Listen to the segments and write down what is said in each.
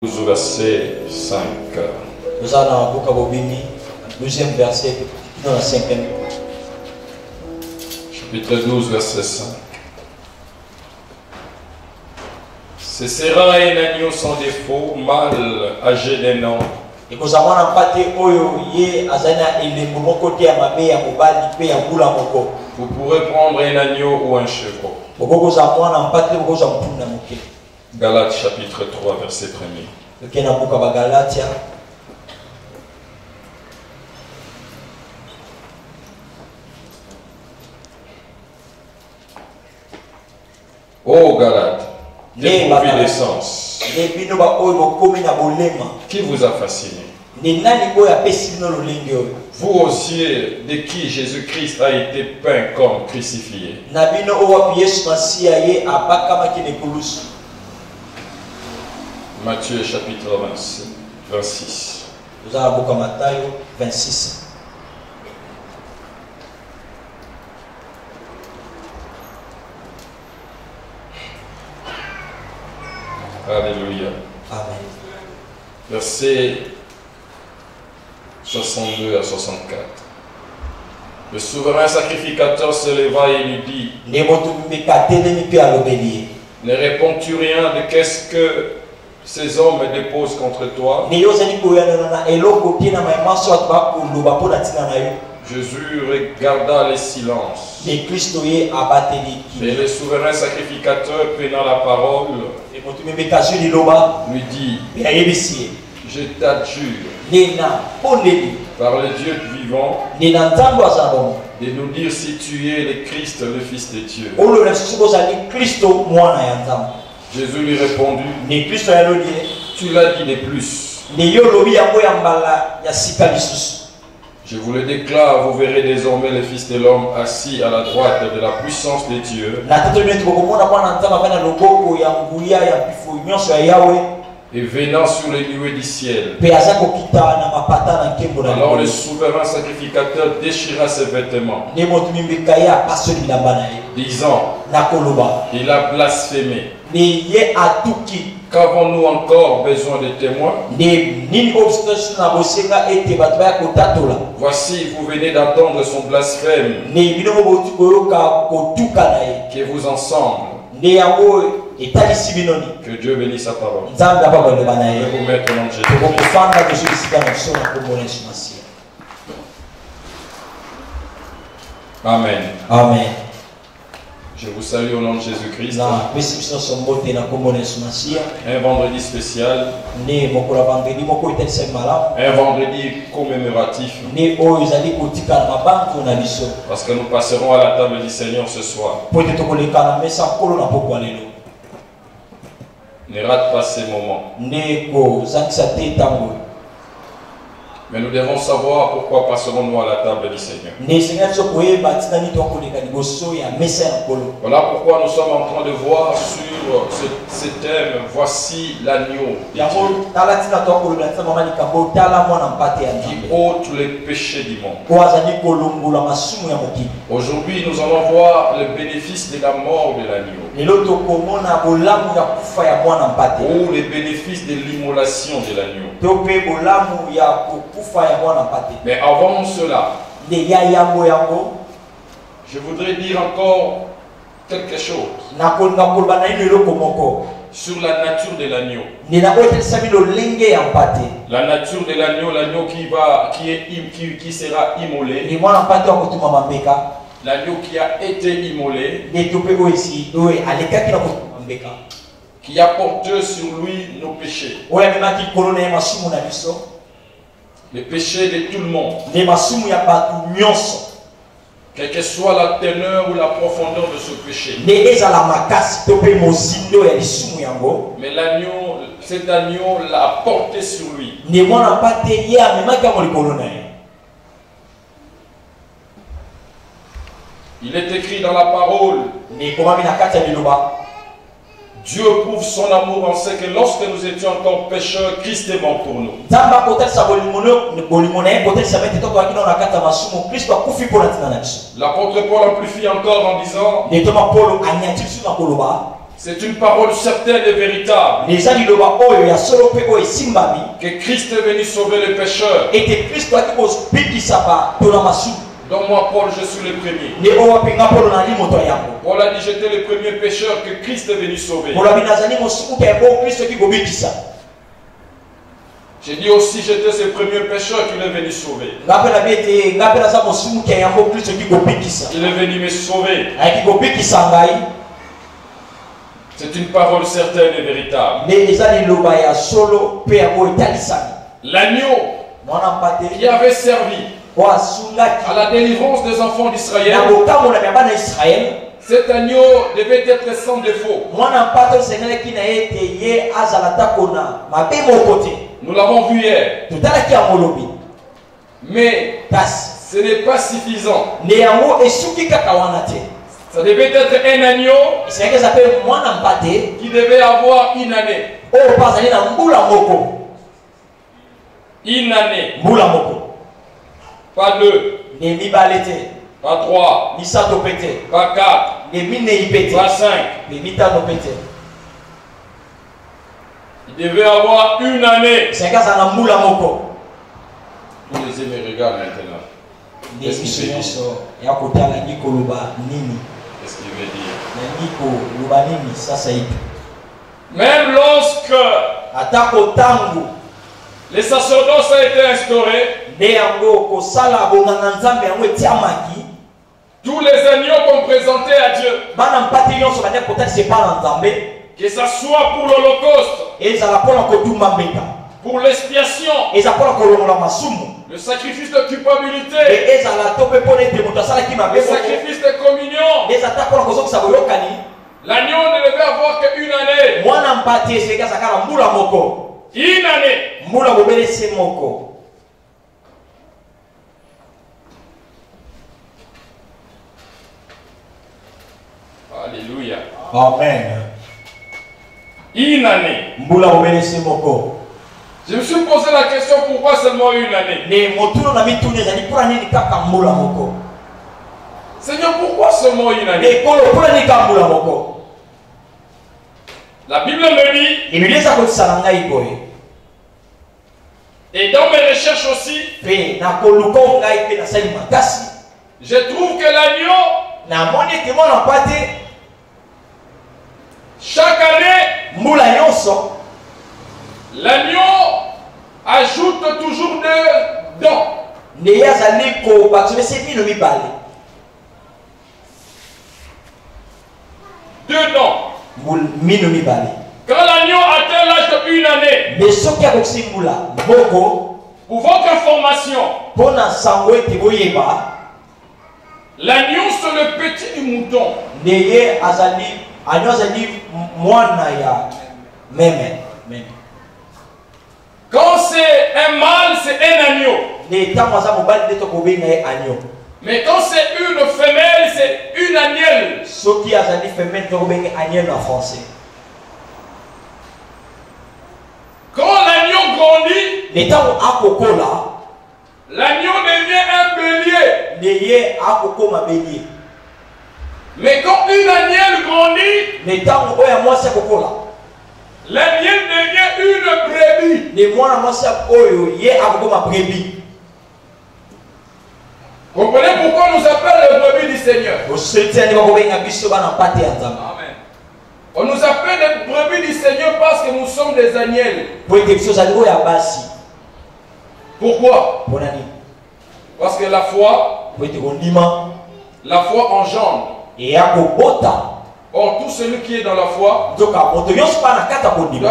Verset 5. Nous allons au Bokabobini, deuxième verset, dans la cinquième. Chapitre 12, verset 5. Ce sera un agneau sans défaut, mâle, âgé d'un an. Et nous avons empaté Oyo, Ye, Azana, et les moments côté à ma mère, à Mobali, Pé, à Boula Moko. Vous pourrez prendre un agneau ou un chevreau. Nous avons empaté Oyo, Zampuna Moké. Galates chapitre 3, verset 1er. Le Kena Bokaba Galatia. Ô Galates, dépourvus d'essence, qui vous a fasciné? Vous osiez de qui Jésus-Christ a été peint comme crucifié. Matthieu chapitre 26. Nous avons Matthieu 26. Alléluia. Amen. Versets 62 à 64. Le souverain sacrificateur se leva et lui dit: ne réponds-tu rien de qu'est-ce que ces hommes déposent contre toi? Jésus regarda le silence. Et le souverain sacrificateur, prenant la parole, lui dit: je t'adjure par le Dieu vivant de nous dire si tu es le Christ, le Fils de Dieu. Jésus lui répondit: tu l'as dit de plus. Je vous le déclare, vous verrez désormais le Fils de l'homme assis à la droite de la puissance de Dieu et venant sur les nuées du ciel. Alors le souverain sacrificateur déchira ses vêtements, disant: il a blasphémé. Qu'avons-nous encore besoin de témoins? Voici, vous venez d'entendre son blasphème, que vous ensemble. Que Dieu bénisse sa parole. Je vais vous mettre au nom de Jésus. Amen. Amen. Je vous salue au nom de Jésus-Christ. Un vendredi spécial. Un vendredi commémoratif. Parce que nous passerons à la table du Seigneur ce soir. Ne rate pas ces moments. Mais nous devons savoir pourquoi passerons-nous à la table du Seigneur. Voilà pourquoi nous sommes en train de voir sur ce thème: voici l'agneau qui ôte les péchés du monde. Aujourd'hui, nous allons voir le bénéfice de la mort de l'agneau, ou les bénéfices de l'immolation de l'agneau. Mais avant cela, je voudrais dire encore quelque chose sur la nature de l'agneau. La nature de l'agneau, l'agneau qui sera immolé, l'agneau qui a été immolé, qui a porté sur lui nos péchés, les péchés de tout le monde, quelle que soit la teneur ou la profondeur de ce péché. Mais l'agneau, cet agneau l'a porté sur lui. Il est écrit dans la parole: Dieu prouve son amour en ce que lorsque nous étions encore pécheurs, Christ est mort pour nous. L'apôtre Paul amplifie encore en disant: C'est une parole certaine et véritable. Que Christ est venu sauver les pécheurs. Dans moi, Paul, je suis le premier. Paul a dit, j'étais le premier pécheur que Christ est venu sauver. J'ai dit aussi, j'étais ce premier pécheur qu'il est venu sauver. Il est venu me sauver. C'est une parole certaine et véritable. L'agneau qui avait servi à la délivrance des enfants d'Israël, cet agneau devait être sans défaut. Nous l'avons vu hier. Mais ce n'est pas suffisant. Ça devait être un agneau qui devait avoir une année. Une année. Pas deux. Pas trois. Pas quatre. Pas cinq. Il devait avoir une année. Tous les yeux me regardent maintenant. Qu'est-ce qu'il veut dire? Qu'est-ce qu'il veut dire? Même lorsque les sacerdoces ont été instaurés, tous les agneaux qu'on présentait à Dieu, que ce soit pour l'Holocauste, pour l'expiation, le sacrifice de culpabilité, le sacrifice de communion, l'agneau ne devait avoir qu'une année. Une année. Alléluia. Amen. Une année. Je me suis posé la question, pourquoi seulement une année? Seigneur, pourquoi seulement une année? La Bible me dit, et dans mes recherches aussi, je trouve que l'agneau, chaque année, l'agneau ajoute toujours deux dents. Deux dents. Quand l'agneau atteint l'âge d'une année, pour votre information, l'agneau c'est le petit du mouton. Quand c'est un mâle, c'est un agneau. Mais quand c'est une femelle, c'est une agnelle. Quand l'agneau grandit, l'agneau devient un bélier. Mais quand une agnelle grandit, l'agnelle devient une brebis. Comprenez pourquoi on nous appelle les brebis du Seigneur? Amen. On nous appelle les brebis du Seigneur parce que nous sommes des agnelles. Pourquoi? Parce que la foi engendre. Or, tout celui qui est dans la foi doit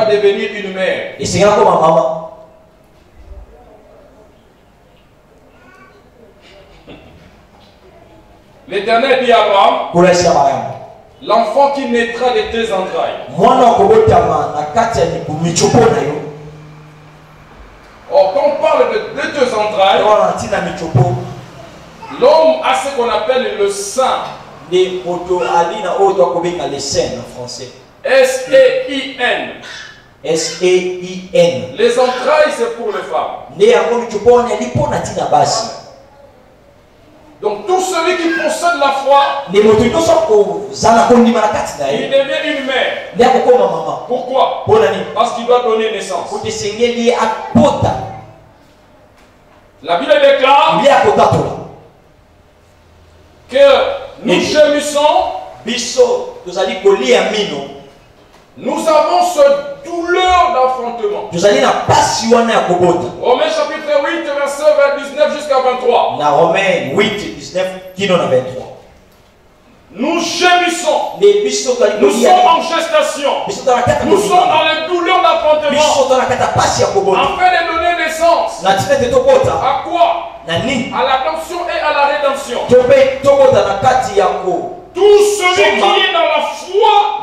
devenir une mère. L'Éternel dit à Abraham, l'enfant qui naîtra de tes entrailles. Or, quand on parle de tes entrailles, l'homme a ce qu'on appelle le sein. S-E-I-N. Les entrailles, c'est pour les femmes. Donc tout celui qui possède la foi, il devient une mère. Pourquoi? Parce qu'il doit donner naissance. La Bible déclare que nous gémissons, nous avons ce douleur d'enfantement. Romains chapitre 8, verset 19 jusqu'à 23. Romains 8, 19, qui n'en a 23. Nous gémissons. Nous sommes en gestation. Nous sommes dans les douleurs d'enfantement. Afin de donner naissance. À quoi? À l'adoption et à la rédemption. Tout celui qui est dans la foi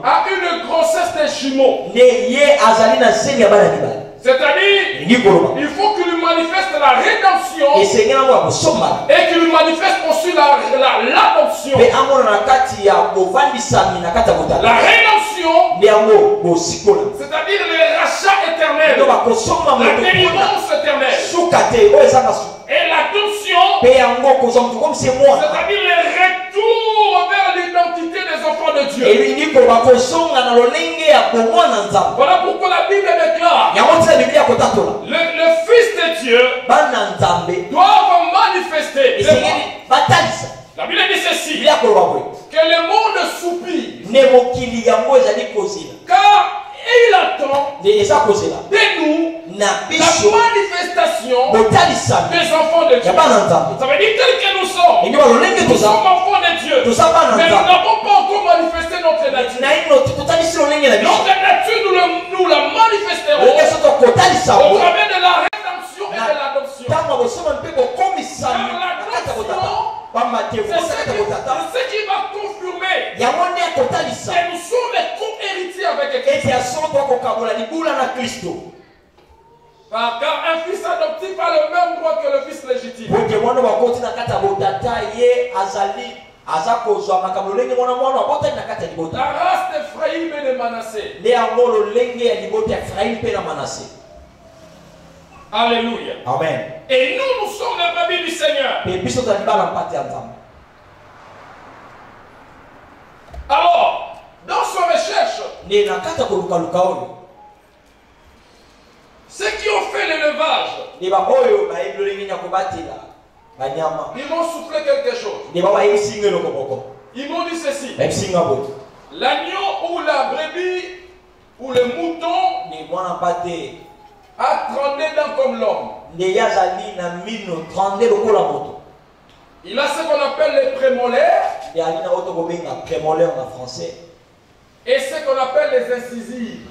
a une grossesse des jumeaux. C'est-à-dire, il faut qu'il lui manifeste la rédemption et qu'il lui manifeste aussi l'adoption. La rédemption, c'est-à-dire le rachat éternel, la délivrance éternelle. Et l'adoption, c'est-à-dire le retour vers l'identité des enfants de Dieu. Voilà pourquoi la Bible déclare le Fils de Dieu doit manifester. La Bible dit ceci, que le monde soupire, car il attend de nous la manifestation des enfants de Dieu. Ça veut dire tel que nous sommes enfants de Dieu, mais nous n'avons pas encore manifesté notre nature. Notre nature, nous la manifesterons au travers de la rédemption et de l'adoption. C'est ce qui va confirmer que nous sommes les co-héritiers avec Christ. Car un fils adoptif a le même droit que le fils légitime. La race d'Ephraïm et de Manassé. Alléluia. Amen. Et nous sommes les brebis du Seigneur. Alors, dans son recherche, ceux qui ont fait l'élevage, ils m'ont soufflé quelque chose. Ils m'ont dit ceci. L'agneau ou la brebis ou le mouton a 32 dents comme l'homme. Il a ce qu'on appelle les prémolaires et ce qu'on appelle les incisives.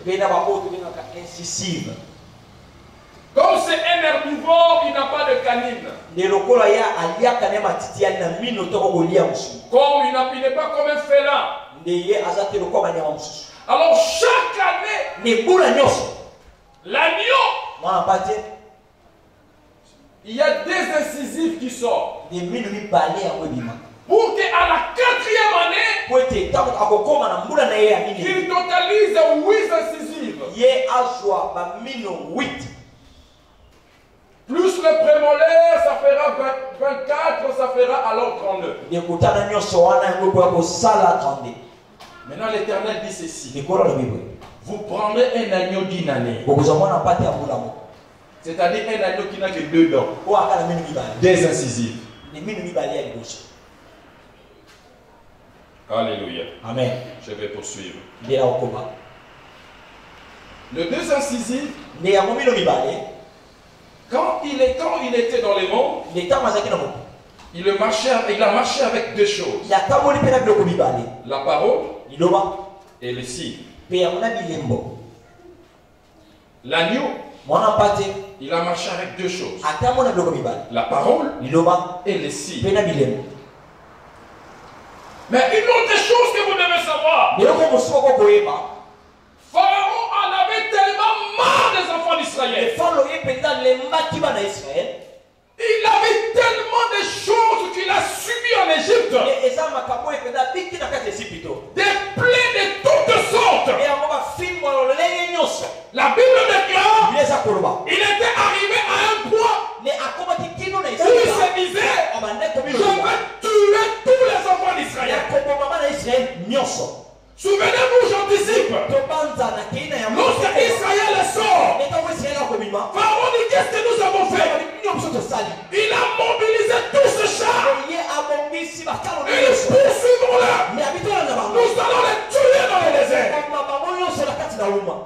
Comme c'est un herbivore, il n'a pas de canine. Comme il n'est pas comme un félin. Alors chaque année, l'agneau, il y a des incisives qui sortent. Pour qu'à la 4e année, il totalise 8 incisives. Plus le prémolaire, ça fera 24, ça fera alors 32. Maintenant l'Éternel dit ceci. Vous prendrez un agneau d'une année. C'est-à-dire un agneau qui n'a que 2 dents. Des incisives. Alléluia. Amen. Je vais poursuivre. Le 2 incisives, quand il était dans les mondes, il a marché avec 2 choses. La parole et le signe. L'agneau, il a marché avec 2 choses. La parole et le signe. Mais une autre chose que vous devez savoir, Pharaon en avait tellement marre des enfants d'Israël. Il avait tellement de choses qu'il a subies en Égypte. Des plaies de toutes sortes. La Bible déclare, il était arrivé à un point où il se disait, Il a mobilisé tous ces chars. Et nous poursuivons-le. Nous allons les tuer dans le désert.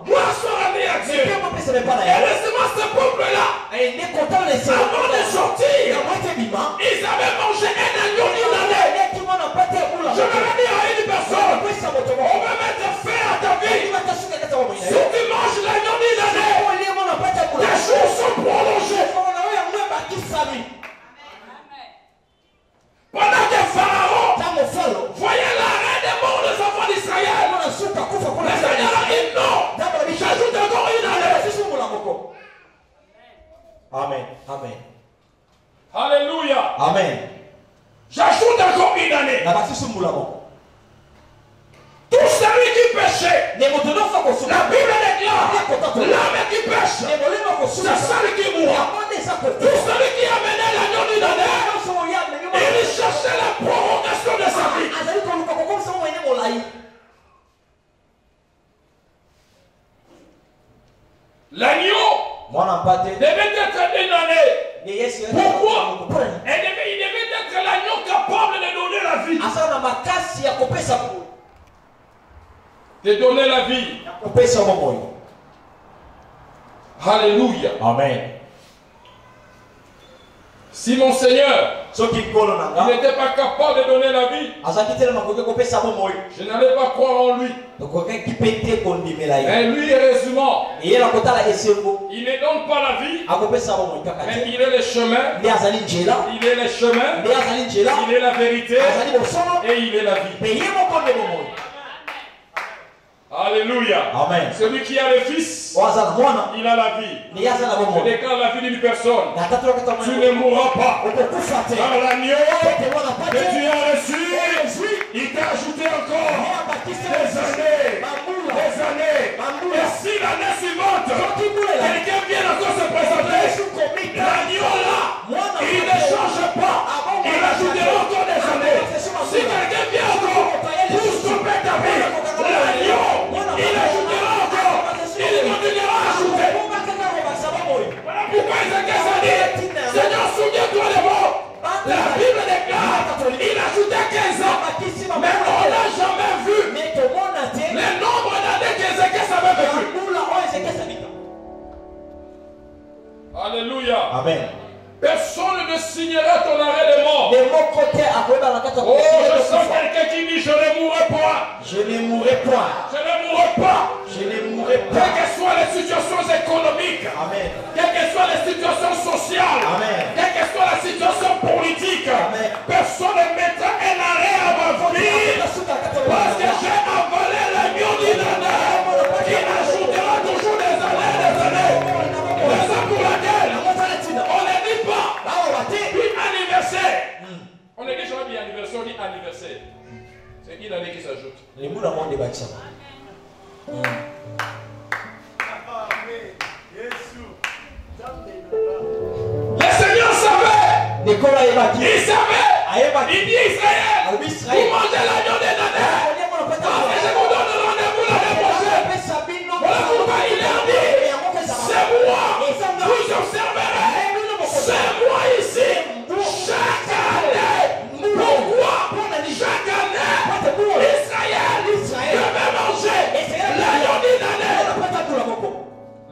Gloire soit rendue à Dieu. Et laissez-moi ce peuple-là. Avant de sortir, ils avaient mangé un agneau d'une année. Je vais le dire à une personne. On va mettre fin à ta vie. Si tu manges l'agneau d'une année, tes jours sont prolongés. Pendant que Pharaon voyait l'arrêt des morts des enfants d'Israël, le Seigneur a dit non. J'ajoute encore une année. Amen. Amen. Alléluia. Amen. J'ajoute encore une année. Tout celui qui péchait, la Bible déclare, l'âme qui pêche, c'est celui qui mourra. Tout celui qui a mené l'agneau d'une année, il cherchait la prolongation de sa vie. L'agneau devait être une année. Pourquoi? Il devait être l'agneau capable de donner la vie. De donner la vie. Alléluia. Amen. Si mon Seigneur n'était pas capable de donner la vie, je n'allais pas croire en lui. Mais lui, heureusement, il ne donne pas la vie, mais il est le chemin, il est le chemin, il est la vérité et il est la vie. Alléluia. Amen. Celui qui a le Fils, il a la vie. Je déclare la vie d'une personne. Tu ne mourras pas. Par l'agneau que tu as reçu, il t'a ajouté encore des années. Et si l'année suivante, quelqu'un vient encore se présenter, l'agneau là, il ne change pas. Il ajoutera encore des années. Si quelqu'un vient encore pour stopper ta vie, l'agneau, il ajoutera encore. Il continuera à ajouter. Voilà pourquoi Ézéchiel a dit, Seigneur, souviens-toi de moi. La Bible déclare, il ajoutait 15 ans. Mais on n'a jamais vu le nombre d'années qu'Ézéchiel avait vécu. Alléluia. Amen. Personne ne signera ton arrêt de mort. Oh, je sens quelqu'un qui dit je ne mourrai pas. Je ne mourrai pas. Je ne mourrai pas. Je ne mourrai pas. Quelles que soient les situations économiques. Amen. Quelles que soient les situations sociales. Amen. Quelle que soit la situation politique. Amen. Personne ne mettra un arrêt à ma vie. Parce que j'ai avalé l'agneau d'une année qui ajoutera toujours des années. Raison pour laquelle on ne dit pas anniversaire. On ne dit jamais anniversaire, on dit anniversaire. C'est une année qui s'ajoute. Les mots d'amour des bâtiments. Le Seigneur savait. Il savait. Il dit Israël. Vous mangez l'agneau des années. Je vous donne rendez-vous l'année prochaine. Voilà pourquoi il a dit c'est moi. Vous observerez. C'est moi ici. Chaque année. Pourquoi? Chaque année. Israël devait manger l'agneau d'une année.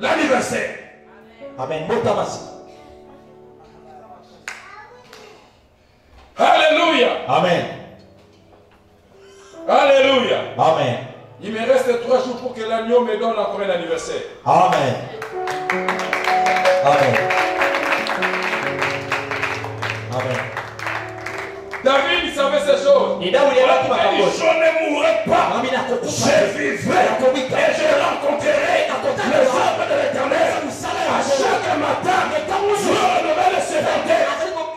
L'anniversaire. Amen. Alléluia. Amen. Alléluia. Amen. Il me reste 3 jours pour que l'agneau me donne encore un anniversaire. Amen. Amen. Amen. David savait ces choses. Il dit, je ne mourrai pas. Je vivrai et je rencontrerai les œuvres de l'Éternel. À chaque matin, Dieu renouvelle ses bontés.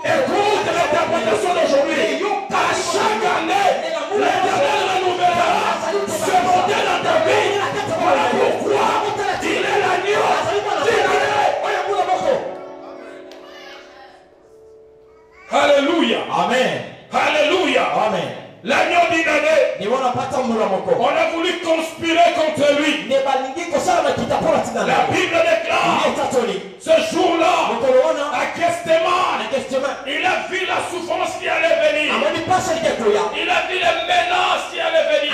Écoute l'interprétation d'aujourd'hui. À chaque année, l'Éternel renouvellera ses bontés dans ta vie. Voilà pourquoi il est l'agneau d'une année. Alléluia. Amen. Alléluia. Amen. L'agneau d'une année. On a voulu conspirer contre lui. La Bible déclare ce jour-là à Gethsemane. Il a vu les menaces qui allaient venir.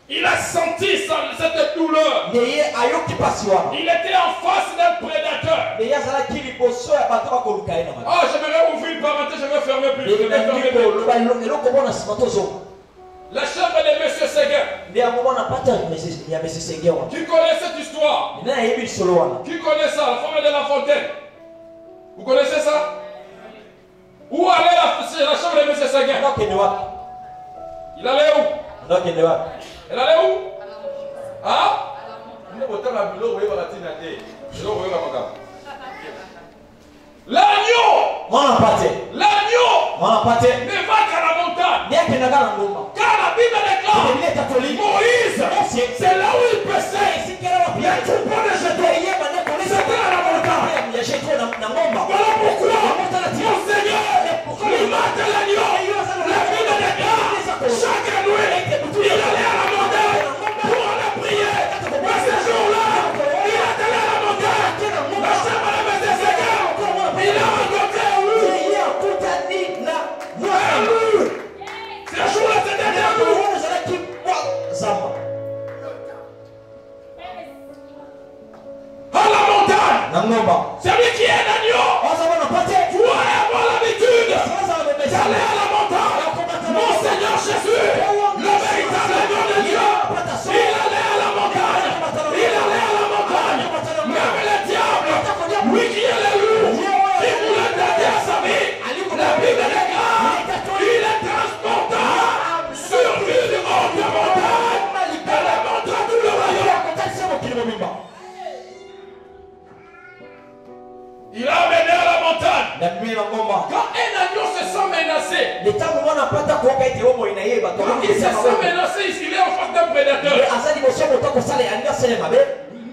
Il a senti cette douleur. Il était en face d'un prédateur. Ah, j'aimerais ouvrir une parenthèse, je vais fermer plus. La chambre de M. Séguin. Qui connaît cette histoire? Qui connaît ça? La forme de la fontaine. Vous connaissez ça? Où allait la chambre de M. Séguin? Il allait où? Elle allait où? Hein? L'agneau! L'agneau! Ne va qu'à la montagne. Car la Bible déclare Moïse, c'est là où il passait. Les troupeaux de jetés. C'était à la montagne. Voilà pourquoi mon Seigneur, l'image de l'agneau, la Bible déclare chaque nuit, il allait à la montagne pour aller prier. Mais ce jour-là, il est allé à la montagne. La chambre de M. Séguin, il a rencontré un loup. Ce jour-là, c'était un loup. À la montagne, celui qui est un agneau, vous allez avoir l'habitude d'aller à la montagne. Mon Seigneur Jésus, le véritable agneau de Dieu, il allait à la montagne. Il allait à la montagne. Même le diable, lui qui est le loup, qui voulait t'aider à sa vie, la Bible déclare, il est transportable sur l'une de haute montagne. Elle est montrée tout le royaume. Il a amené à la montagne. Quand un agneau se sent menacé, quand il se sent menacé, il est en face d'un prédateur.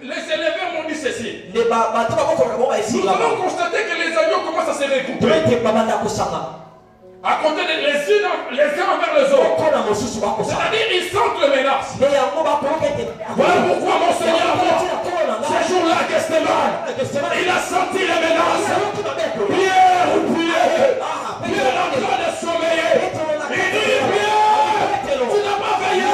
Les éleveurs m'ont dit ceci. Nous allons constater que les agneaux commencent à se regrouper. À côté les uns envers les autres. C'est-à-dire ils sentent le menace. Voilà pourquoi mon Seigneur, ce jour-là, il a senti les menaces. Pierre, Pierre en train de sommeiller. Il dit, Pierre, tu n'as pas veillé.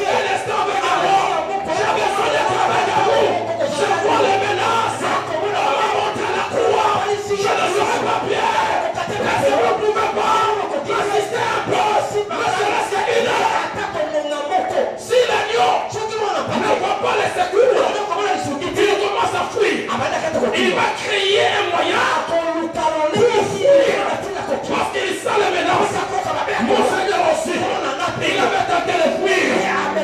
Un instant avec moi. J'ai besoin d'être avec vous. Je vois les menaces. On m'a monté à la croix. Je ne serai pas Pierre. Mais si vous ne pouvez pas assister un peu, monsieur la Séguina, si l'agneau ne voit pas les secours, il commence à fuir. Il va créer un moyen pour fuir. Parce qu'il sent les menaces. Mon Seigneur aussi, il avait tenté de fuir.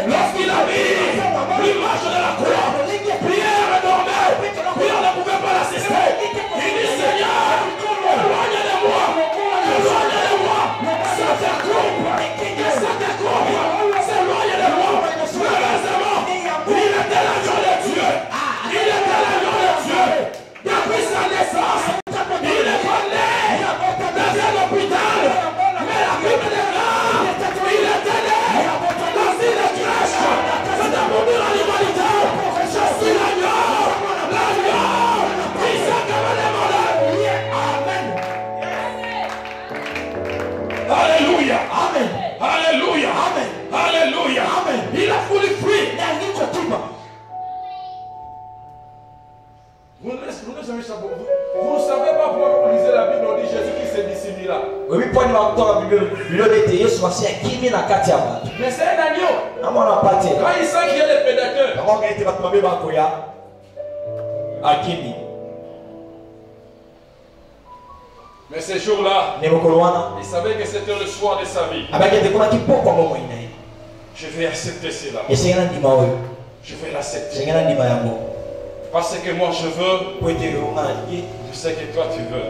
Lorsqu'il a vu l'image de la croix, Pierre dormait. Pierre ne pouvait pas l'assister. Il dit, Seigneur, éloigne de moi. Ça te coupe. S'éloigne de moi. Heureusement, il était l'agneau de Dieu. Il était l'agneau de Dieu. Depuis sa naissance, il est pas né dans un hôpital. Mais la Bible déclare, il était né dans une crèche. C'est un monde de l'animalité. Je suis l'agneau. Il s'est comme les malades. Amen. Alléluia. Amen. Alléluia. Amen. Alléluia. Amen. Il a voulu fuir. Vous ne savez pas pourquoi vous lisez la Bible, on dit Jésus qui s'est dissimulé là. Mais c'est un agneau. Quand il sent qu'il y a des prédateurs. Mais ces jours-là, il savait que c'était le soir de sa vie. Je vais accepter cela. Je vais l'accepter. Parce que moi je veux. Je sais que toi tu veux.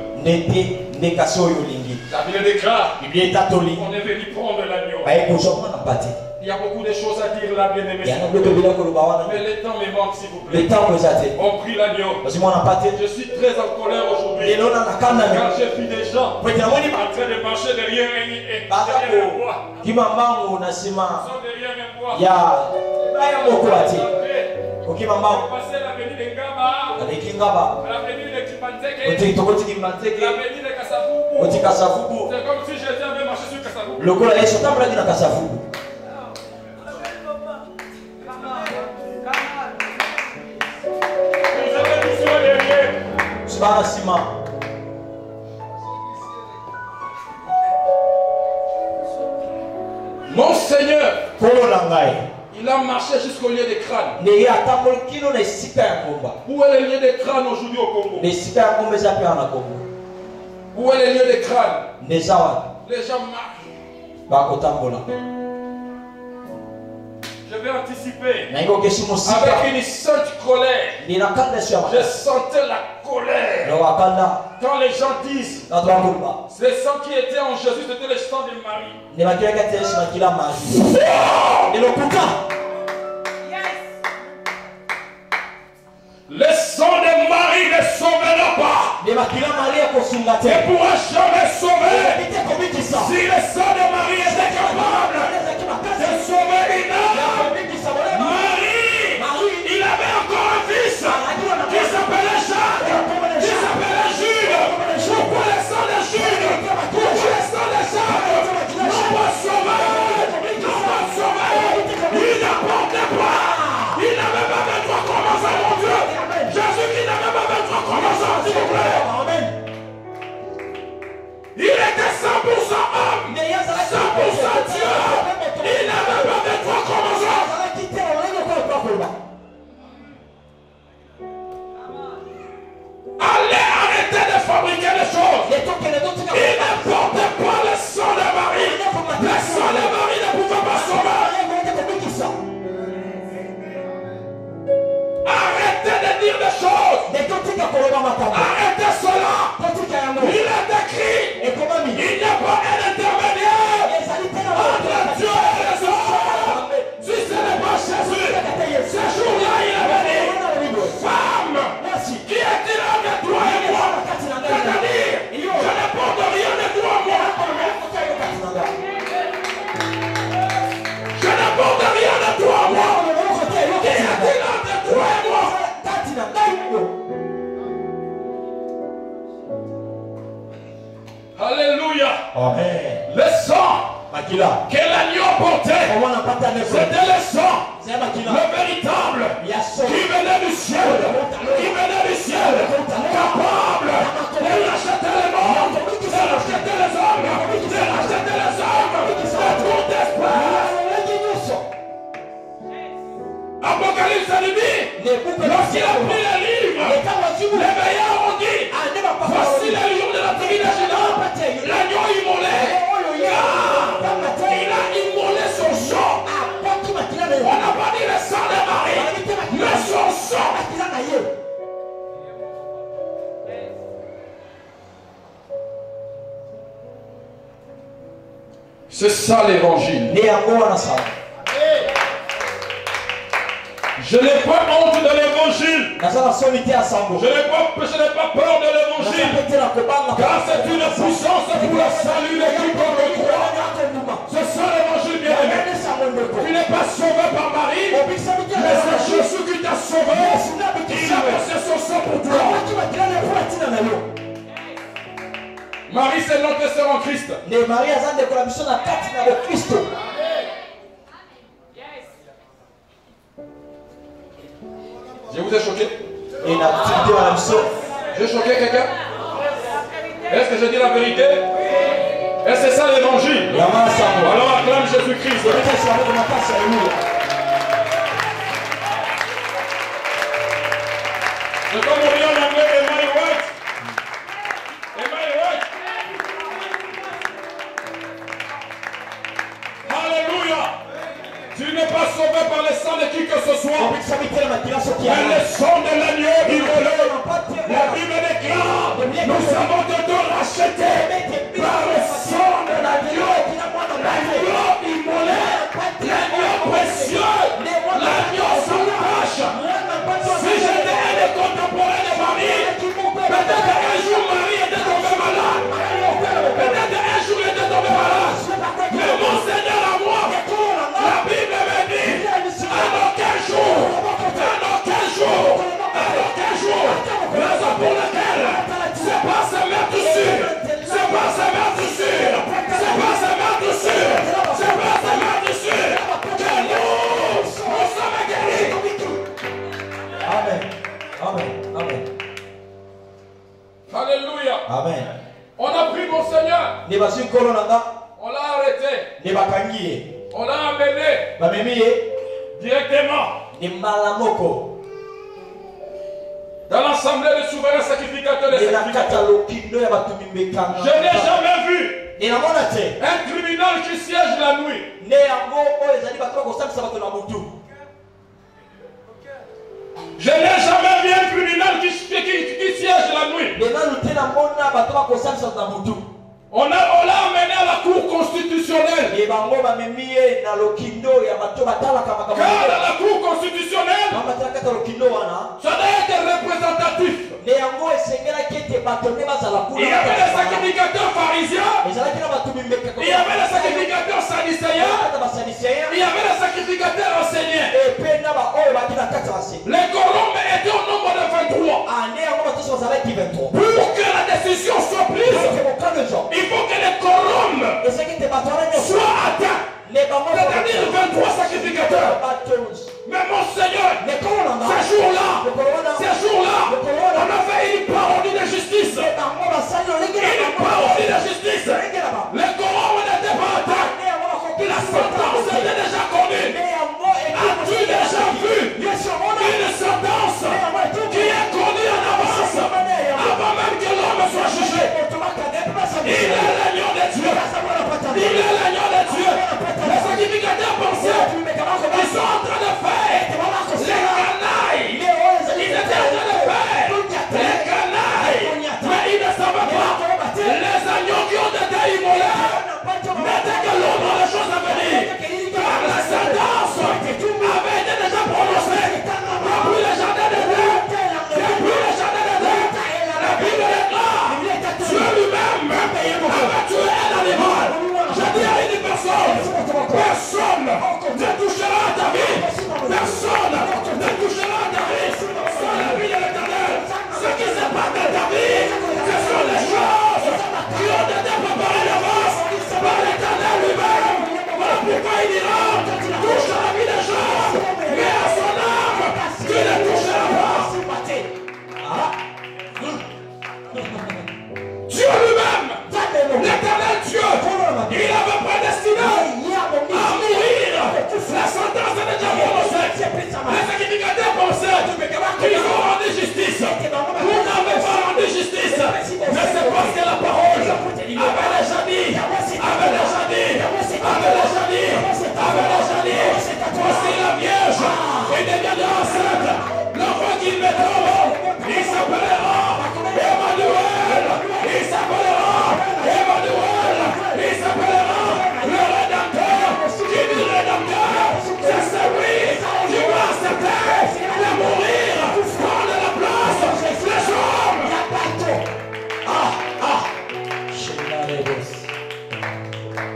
La Bible déclare. On est venu prendre l'agneau. Il y a beaucoup de choses à dire là, bien aimé. Mais le temps me manque, s'il vous plaît. On prie l'agneau. Je suis très en colère aujourd'hui. Quand j'ai vu des gens en train de marcher derrière un bois. Ils sont derrière un bois. On passait l'avenue de Ngaba, l'avenue de Kimpanteke, l'avenue de Kasavubu. C'est comme si j'étais avec lokola Yesu tambolaki na kasavubu. Mon Seigneur, il a marché jusqu'au lieu des crânes. Où est le lieu des crânes aujourd'hui au Congo? Où est le lieu des crânes? Les gens marchent. Je vais anticiper. Avec une sainte colère. Je sentais la colère. Quand les gens disent les sangs qui étaient en Jésus, c'était le sang de Marie. Le sang de Marie ne sauvera pas. Ne pourra jamais sauver. Si le sang de Marie était capable de sauver une âme, Marie, il avait encore un fils qui s'appelait Jacques, qui s'appelait Jude. Pourquoi le sang de Jude? Pourquoi le sang de Jacques? Non pas sauver, non pas sauver. Il n'apportait pas. Il n'avait pas 23 commençants, mon Dieu. Jésus qui n'avait pas 23 commençants, s'il vous plaît. Il était 100% homme, 100% Dieu. Il n'avait pas 23 commençants. Allez arrêter de fabriquer des choses. Il ne portait pas le sang de Marie. Le sang de Marie ne pouvait pas sauver. Arrêtez de dire des choses. Arrêtez cela. Il est écrit. Il n'y a pas un intermédiaire entre Dieu et les hommes. Si ce n'est pas Jésus, ce jour-là il avait dit, femme, qui est-il entre toi et moi? C'est-à-dire, je ne porte rien de toi à moi. Je ne porte rien de toi à moi. Qui est-il entre toi et moi? Alléluia. Amen. Le sang que l'agneau portait, c'était le sang, le véritable, qui venait du ciel, capable de racheter les morts, de racheter les hommes, de tout espèce. Apocalypse a dit, lorsqu'il a pris les livres, les veillards ont dit, voici les jours de la tribulation, l'agneau immolé. Il a immolé son sang. On n'a pas dit le sang de Marie, mais son sang. C'est ça l'évangile. Je n'ai pas honte de l'évangile. Je n'ai pas peur de l'évangile. Car c'est une puissance pour le salut de quiconque croit. C'est ça l'évangile bien-aimé. Tu n'es pas sauvé par Marie, mais c'est Jésus qui t'a sauvé. Il a versé son sang pour toi. Marie, c'est notre sœur en Christ. Je vous ai choqué. J'ai choqué quelqu'un? Est-ce que je dis la vérité? Est-ce que c'est ça l'évangile? Alors acclame Jésus-Christ. Je peux mourir en anglais. Am I right? Am I right? Alléluia. Tu n'es pas sauvé par le sang de qui que ce soit. Mais le sang de l'agneau immolé. La Bible déclare, nous avons été rachetés par le sang de l'agneau. L'agneau immolé, l'agneau précieux, l'agneau sans tache. Si j'étais un des contemporains Amen. Amen. Alléluia. Amen. On a pris mon Seigneur. On l'a arrêté. On l'a amené directement dans l'assemblée des souverains sacrificateurs des sacrificateurs. Je n'ai jamais vu un criminel qui siège la nuit. Je n'ai jamais vu un criminel qui siège la nuit. On l'a amené à la cour constitutionnelle. Car à la cour constitutionnelle, ça doit être représentatif. Il y avait les sacrificateurs pharisiens, il y avait les sacrificateurs sadducéens, il y avait les sacrificateurs enseignants. Les corombes étaient au nombre de 23. Pour que la décision soit prise, il faut que les corombes soient atteints. C'est-à-dire 23 sacrificateurs. Mais mon Seigneur, ces jours-là, on a fait une parodie de justice. Une parodie de justice. Les corombes n'étaient pas atteints. La sentence était déjà connue. As-tu déjà vu une sentence qui est connue en avance avant même que l'homme soit jugé? Il est l'agneau de Dieu. Il est l'agneau de Dieu. Les sacrificateurs pensaient qu'ils sont en train de faire les canailles. Ils étaient en train de faire les canailles. Mais ils ne savaient pas les agneaux qui ont été immolés n'étaient que l'ombre des choses à venir. Car la sentence avait été déjà prononcée depuis le jardin d'Éden. Depuis le jardin d'Éden, la Bible déclare Dieu lui-même avait tué un animal. Je dis à une personne ne touchera à ta vie. Personne ne touchera à ta vie sans la vie de l'Éternel. Ce qui se passe dans ta vie, ce sont les choses qui ont été préparées d'avance par l'Éternel lui-même. Voilà pourquoi il dira touche à la vie des gens, mais à son âme, tu ne toucheras pas. Dieu lui-même, l'Éternel Dieu, il avait prédestiné à mourir. La sentence est déjà prononcée. Les sacrificateurs pensaient qu'ils ont rendu justice. Vous n'avez pas rendu justice. Mais c'est parce que la parole avait déjà dit, voici la Vierge, il deviendra enceinte. L'enfant qu'il mettra, il s'appellera Emmanuel. Il s'appellera Emmanuel. Il s'appellera le Rédempteur. Qui dit Rédempteur? C'est celui qui va accepter de mourir, prendre la place des hommes.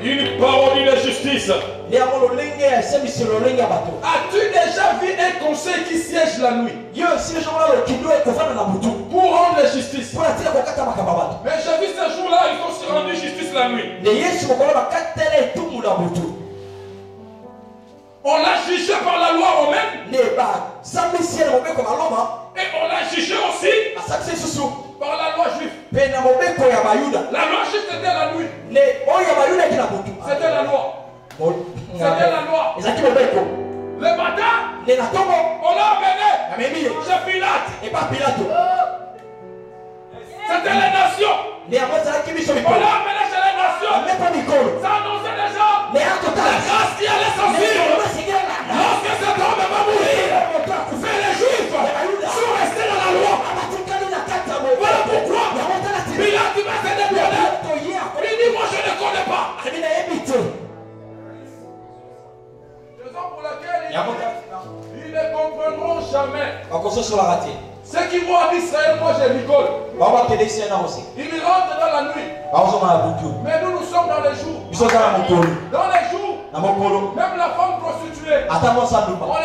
Une parodie de justice. As-tu déjà vu un conseil qui siège la nuit pour rendre la justice? Mais j'ai vu ce jour-là, ils ont se rendu justice la nuit. On l'a jugé par la loi romaine. Et on l'a jugé aussi par la loi juive. La loi juive c'était la nuit. C'était la loi. C'était la loi. Le matin, on l'a amené chez Pilate. C'était les nations. On l'a amené chez les nations. Ça annonçait déjà la grâce qui allait s'en suivre. Lorsque cet homme va mourir, c'est les Juifs sont restés dans la loi. Voilà pourquoi Pilate va se dédouaner. Il dit moi je ne connais pas. Raison pour laquelle ils ne comprendront jamais. Ceux qui vont en Israël, moi je rigole. Ils rentrent dans la nuit. Mais nous sommes dans les jours. Dans les jours, même la femme prostituée, on ne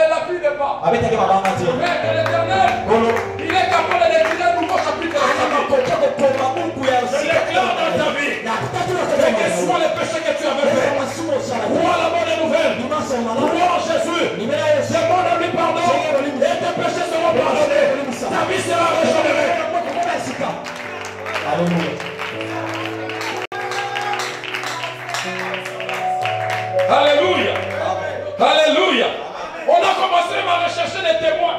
lapide pas. Mais l'Éternel, il est capable de décrire un nouveau chapitre dans ta vie. Je déclare dans ta vie, quels soient les péchés que tu avais faits, crois la bonne nouvelle, crois en Jésus, demande à lui pardon, et tes péchés seront pardonnés. Ta vie Alléluia. Alléluia. On a commencé à rechercher des témoins.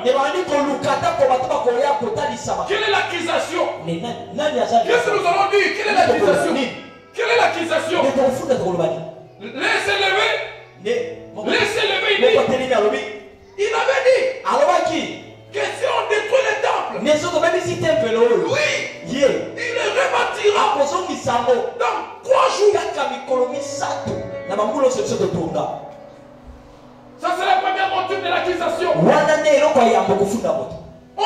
Quelle est l'accusation? Qu'est-ce que nous allons dire? Quelle est l'accusation? Quelle est l'accusation? Laissez lever. Laissez lever. Il avait dit que si on détruit le temple, oui, il le rebâtira dans 3 jours. Ça c'est la première motif de l'accusation. On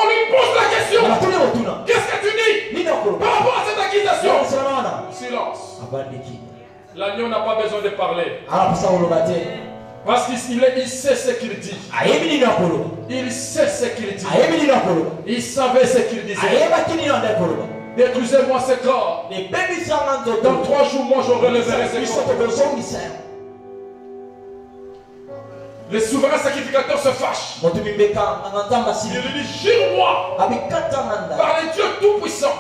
lui pose la question. Qu'est-ce que tu dis par rapport à cette accusation? Silence. L'agneau n'a pas besoin de parler. Parce qu'il sait ce qu'il dit. Il sait ce qu'il dit. Il savait ce qu'il disait. Détruisez-moi ce corps. Dans 3 jours, moi je relèverai ce corps. Le souverain sacrificateur se fâche. Il lui dit, jure-moi par les dieux tout-puissants,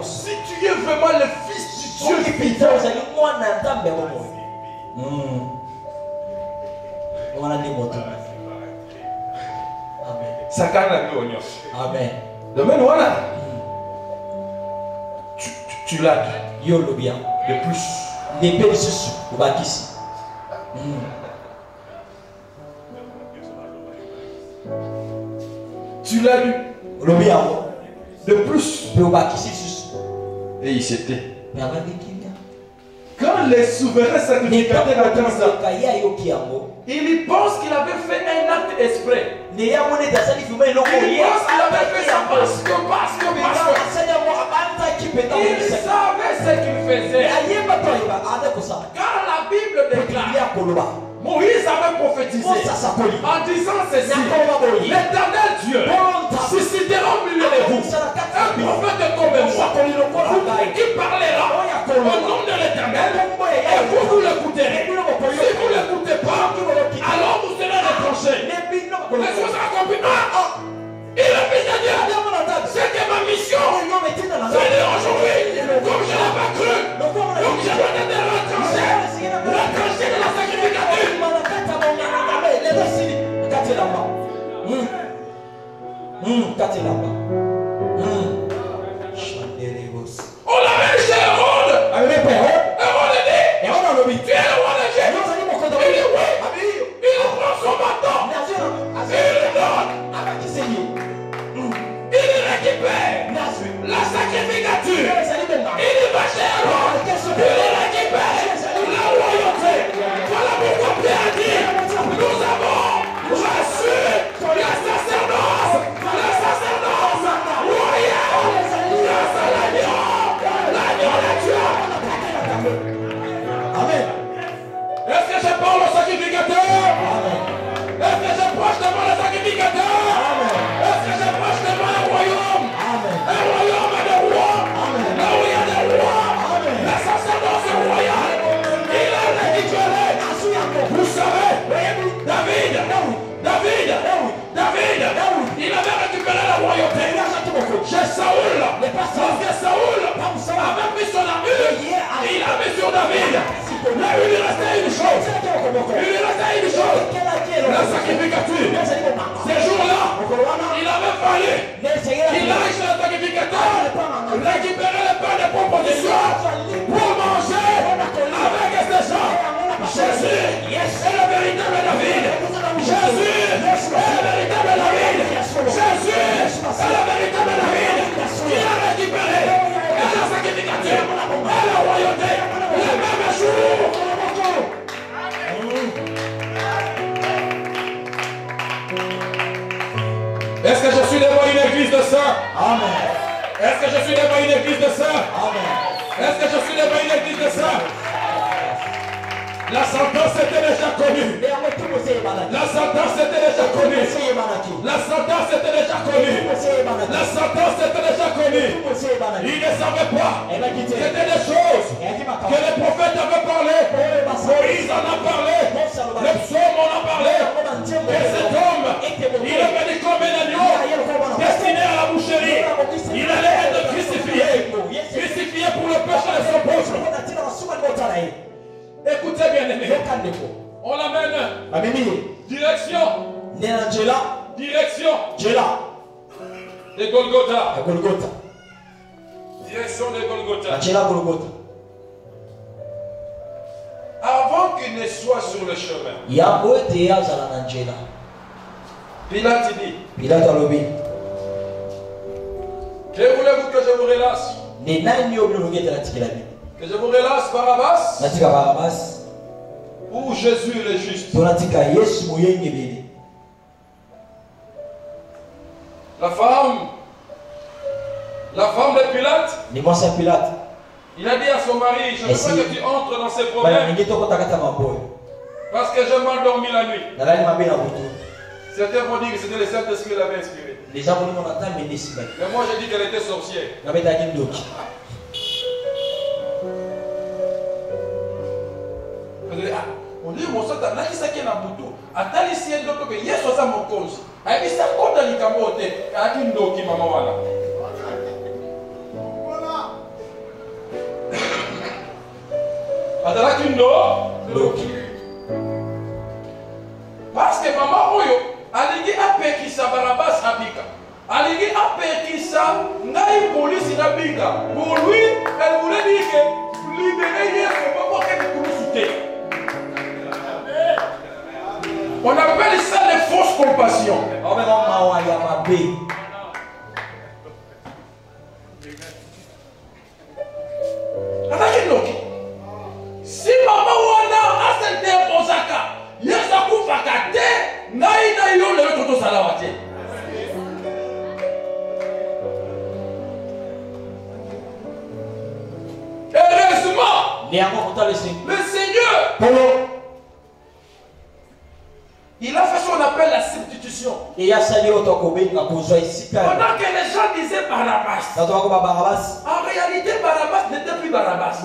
si tu es vraiment le fils du Dieu vivant. Amen. Tu l'as dit. De plus. Tu l'as lu. De plus. Et il s'était. Quand les souverains sacrificateurs entendent ça, il pense qu'il avait fait un acte exprès. Il pense qu'il avait fait ça parce que. Il savait ce qu'il faisait. Car la Bible déclare, Moïse avait prophétisé en disant ceci: l'Éternel Dieu suscitera au milieu de vous un prophète comme moi qui parlera au nom de l'Éternel, et vous l'écouterez. Si vous ne l'écoutez pas, alors vous serez retranchés. Les choses accomplies. Il a fait à Dieu. C'était ma mission. C'est aujourd'hui. Comme je n'ai pas cru, donc je dois être retranché. Retranché de la sacrificature. On l'avait chez Hérode. Hérode dit, tu es le roi d'Égypte. Il dit oui. Il prend son bâton. Il le donne. Il récupère la sacrificature. Il va chez Hérode. Il récupère la royauté. Voilà pourquoi Pierre a dit, nous avons reçu la sacerdoce royale grâce à l'agneau de Dieu. Amen. Est-ce que je parle au sacrificateur? Est-ce que je proche devant le sacrificateur? Est-ce que je proche devant un royaume? Un royaume de rois. Là où il y a des rois. La sacerdoce royale. Il a rituelé. Vous savez, David, il avait récupéré la royauté. Chez Saoul, parce que Saoul avait pris son armure, il a mis sur David. Là, il lui restait une chose. La sacrificature. Ces jours-là, il avait fallu qu'il aille chez le sacrificateur, récupérer le pain de proposition pour manger avec ces gens. Jésus est le véritable David. Jésus est le véritable David. Jésus est le véritable David. Qui a récupéré la sacrificature et la royauté le même jour. Est-ce que je suis devant une église de saints? Amen. Est-ce que je suis devant une église de saints? Amen. Est-ce que je suis devant une église de saints? La sentence était déjà connue. La sentence était déjà connue. La sentence était déjà connue. La sentence était déjà connue. Il ne savait pas. C'était des choses que les prophètes avaient parlé. Moïse en a parlé. Les psaumes en ont parlé. Et cet homme, il est venu comme un agneau destiné à la boucherie. Il allait être crucifié. De Golgotha. De Golgotha. Direction de Golgotha. Bachela Golgotha. Avant qu'il ne soit sur le chemin. Yango ete azala na njela. Pilate dit. Pilate alobi. Que voulez-vous que je vous relâche? Ne nani obi ngete na tikela bi. Que je vous relâche Barabbas? Na tika Barabbas. Ou Jésus le juste? Tonatika Yesu moyenge bele. La femme de Pilate. Ni mwasi Pilate. Il a dit à son mari, je ne veux pas que tu entres dans ces problèmes. Parce que je m'endormis la nuit. Certains vont dire que c'était le Saint-Esprit qui l'avait inspiré. Mais moi j'ai dit qu'elle était sorcière. On dit mon sang, là qui s'est na butu. Atali si ndo que yeso sa mokonzi. Ayi sa kota likamote. Ati ndoki mama wala. Adalaki ndoki. Parce que maman oyo alingi apekisa Barabbas abika. Alingi apekisa ngai police na bika. Pour lui, elle voulait dire que libérer Yesu pour que tu puisses. On appelle ça les fausses compassions. Si maman wana asente posaka, yesa kufaka te, ngai na yo le toto salawa te. Heureusement, le Seigneur, il a fait ce qu'on appelle la substitution. Pendant que les gens disaient Barabbas, en réalité Barabbas n'était plus Barabbas.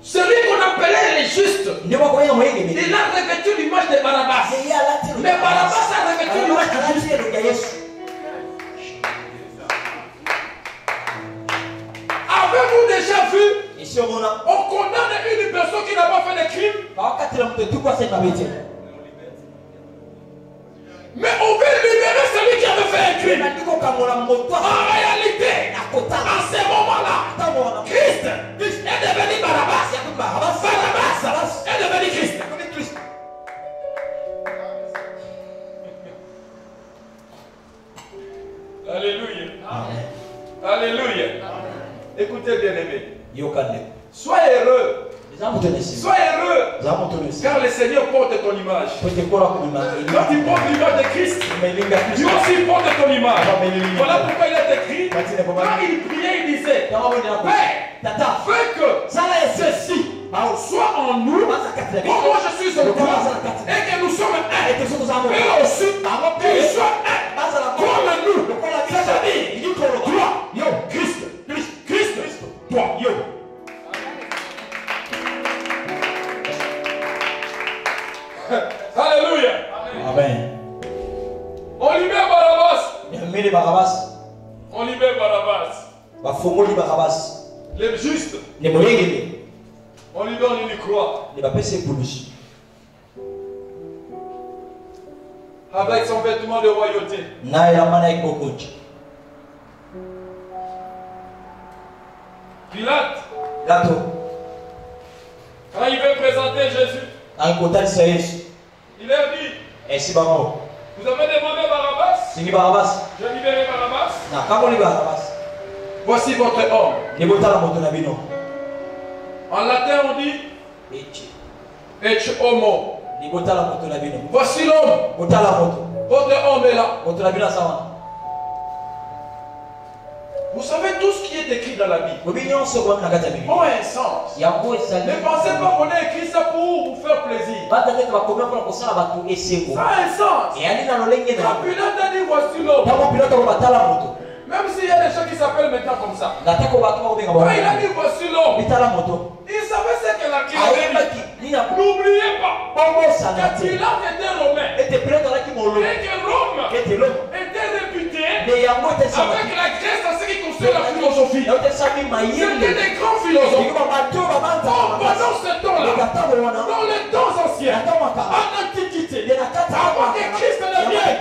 Celui qu'on appelait les justes, il a revêtu l'image de Barabbas. Mais Barabbas a revêtu l'image de Jésus. Avez-vous déjà vu? On condamne une personne qui n'a pas fait de crime. Mais on veut libérer celui qui avait fait un crime. En réalité, à ce moment-là, Christ est devenu Barabbas. Barabbas est devenu Christ. Alléluia. Amen. Alléluia. Écoutez bien aimé. Sois heureux. Sois heureux. Car le Seigneur porte ton image. Quand tu portes l'image de Christ, Dieu aussi porte ton image. Voilà pourquoi il est écrit. Quand il priait, il disait Père, fais que ceci soit en nous, comme moi je suis en toi, et que nous sommes un. Et aussi, qu'ils soient un. Comme nous. C'est-à-dire, toi, yo, Christ, toi, yo. Alléluia. Amen. On libère Barabbas. On libère Barabbas. Les justes. On lui donne une croix. Avec son vêtement de royauté. Pilate. Quand il veut présenter Jésus, il leur dit, vous avez demandé Barabbas, je libérais Barabbas. Voici votre homme. En latin on dit Ec homo. Voici l'homme. Votre homme est là. Vous savez tout ce qui est écrit dans la Bible. Oh, un sens. Ne pensez pas qu'on a écrit ça pour vous faire plaisir. Ça a un sens. Quand Pilate a dit voici l'homme. Même s'il y a des gens qui s'appellent maintenant comme ça. Quand il a dit voici l'homme, il savait ce qu'elle a créé. N'oubliez pas que Pilate était romain. Et que Rome était réputé avec la Grèce en ce qui concerne la philosophie. C'était des grands philosophes. Pendant ce temps-là, dans les temps anciens, en Antiquité, avant que Christ ne vienne,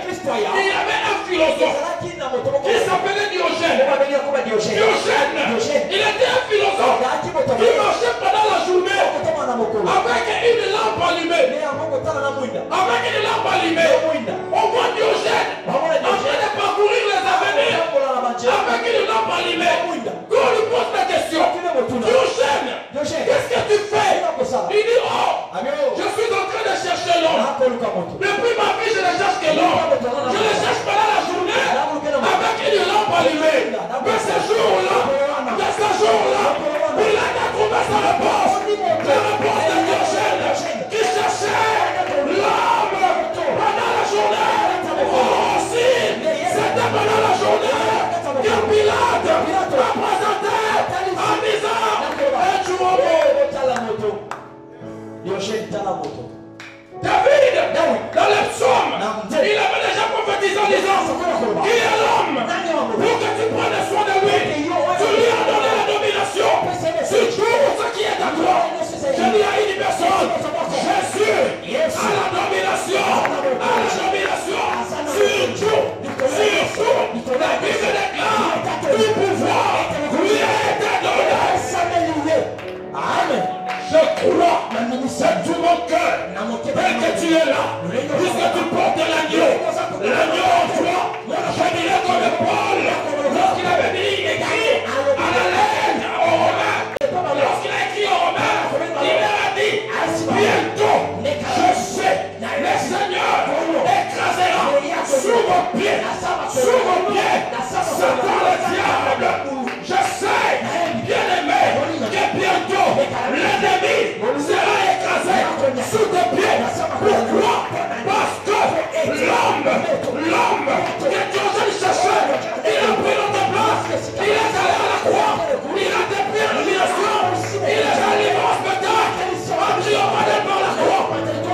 l'homme que tu es en train de chercher, il a pris notre place, il est allé à la croix, il a dépris l'humiliation, il est allé au spectacle, en triomphant par la croix.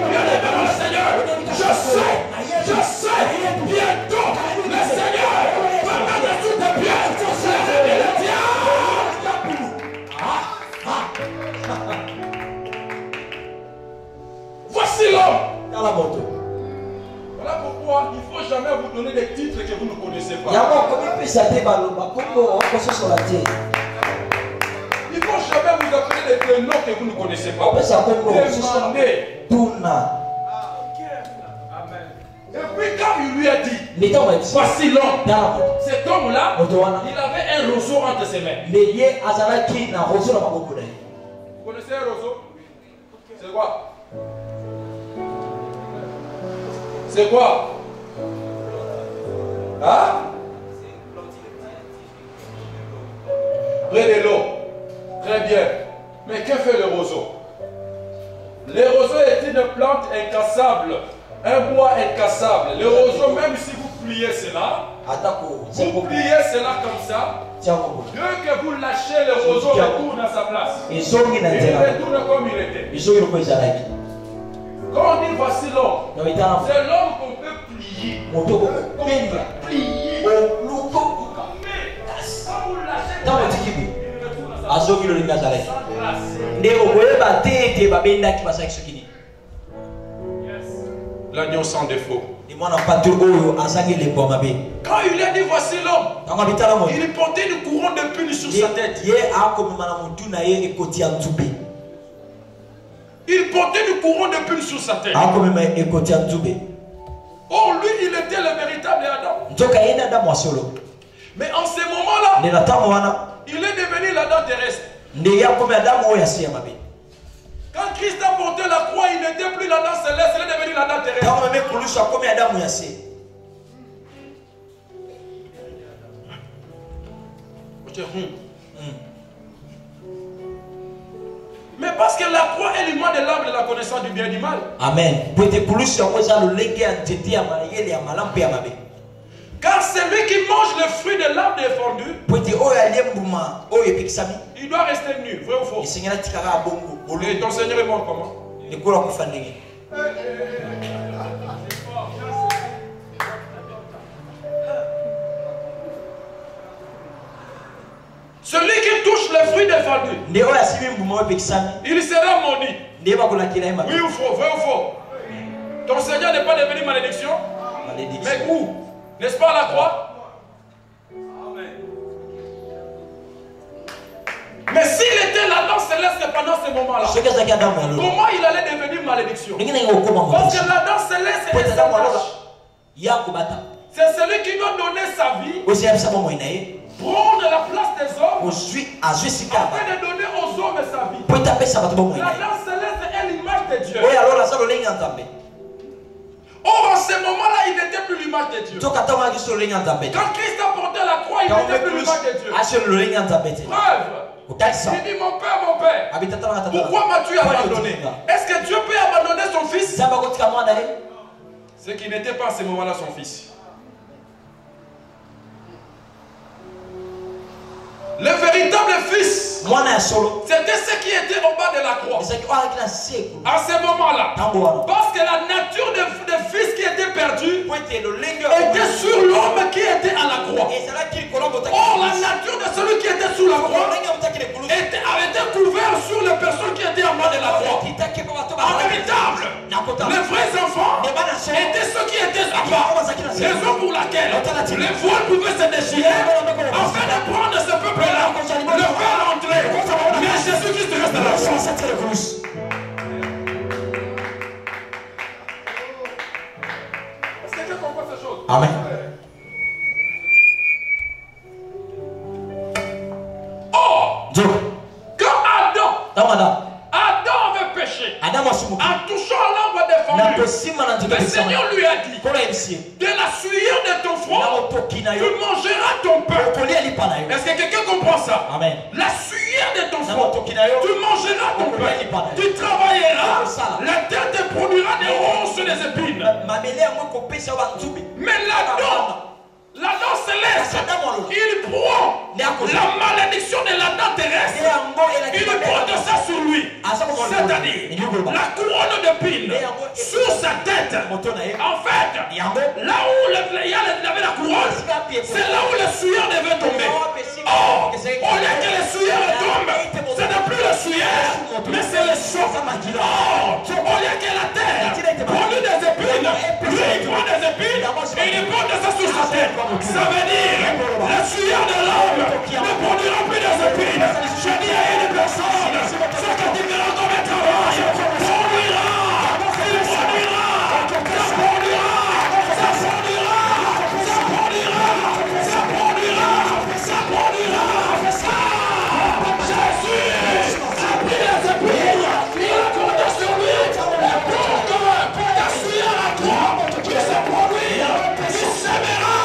Bien aimé dans le Seigneur, je sais, bientôt, le Seigneur va mettre sous tes pieds, c'est le diable. Voici l'homme. Voilà pourquoi il ne faut jamais vous donner des titres que vous ne connaissez pas. Il ne faut jamais vous appeler des noms que vous ne connaissez pas. Demandez. Et puis quand il lui a dit, voici l'homme, cet homme-là, il avait un roseau entre ses mains. Vous connaissez un roseau? C'est quoi? C'est quoi? Hein? Près de l'eau. Très bien. Mais que fait le roseau? Le roseau est une plante incassable. Un bois incassable. Le roseau, même si vous pliez cela, vous pliez cela comme ça, dès que vous lâchez, le roseau retourne à sa place. Il retourne comme il était. Quand on dit voici l'homme, c'est l'homme qu'on peut plier. Qu'on peut plier. Quand vous lâchez, il retourne à sa place. L'agneau sans défaut. Quand il a dit voici l'homme, il portait une couronne de pune sur sa tête. Il portait une couronne de pune sur sa tête. Oh, lui, il était le véritable Adam. Mais en ce moment-là, il est devenu l'Adam terrestre. Quand Christ a porté la croix, il n'était plus l'Adam céleste, il est devenu l'Adam terrestre. Mais parce que la croix est l'image de l'arbre de la connaissance du bien et du mal. Amen. Car celui qui mange le fruit de l'arbre défendu, il doit rester nu, vrai ou faux? Et ton Seigneur est mort comment? Celui qui touche le fruit défendu, il sera maudit. Oui ou faux? Vrai ou faux? Ton Seigneur n'est pas devenu malédiction? Mais où? N'est-ce pas à la croix? Amen. Mais s'il était l'Adam céleste pendant ce moment-là, comment il allait devenir malédiction? Parce que l'Adam céleste est sa tâche. C'est celui qui doit donner sa vie, prendre la place des hommes, afin de donner aux hommes sa vie. L'Adam céleste est l'image de Dieu. Or, en ce moment-là, il n'était plus l'image de Dieu. Quand Christ a porté la croix, il n'était plus l'image de Dieu. Preuve. Il dit, mon père, pourquoi m'as-tu abandonné? Est-ce que Dieu peut abandonner son fils? Ce qui n'était pas à ce moment-là son fils. Le véritable fils, c'était ce qui était au bas de la croix. À ce moment-là, parce que la nature de fils qui était perdu était sur l'homme qui était à la croix. Or, la nature de celui qui était sous la croix avait été couvert sur les personnes qui étaient en bas de la croix. En véritable, les vrais enfants étaient ceux qui étaient à bas. Raison pour laquelle les voiles pouvaient se déchirer afin de prendre ce peuple le faire entrer. Mais Jésus-Christ reste là. Est-ce que tu comprends ces choses? Amen. Oh, quand Adam avait péché, en touchant l'arbre défendu, le Seigneur lui a dit, de la sueur de ton enfant, tu mangeras ton pain. Est-ce que quelqu'un comprend ça? Amen. La sueur de ton front, tu mangeras ton pain. Tu travailleras. La terre te produira des ronces et des épines. Mais l'Adam céleste, il prend la malédiction de l'Adam terrestre. Il porte ça sur lui. C'est-à-dire la couronne d'épines sur sa tête. En fait, là où il y avait la couronne, c'est là où le sueur devait tomber. Oh, au lieu que le sueur tombe, ce n'est plus le sueur, mais c'est le sang. Oh, au lieu que la terre produit des épines, lui il prend des épines et il porte ça sur sa tête. Ça veut dire, la sueur de l'homme ne produira plus des épines. Je dis à une personne, ce que tu verras comme un travail, produira, il produira, ça produira, ça produira, ça produira, ça produira, ça produira, ça. Jésus a pris les épines, il a compté sur lui, pour que ta sueur à toi puisse se produire, il s'aimera.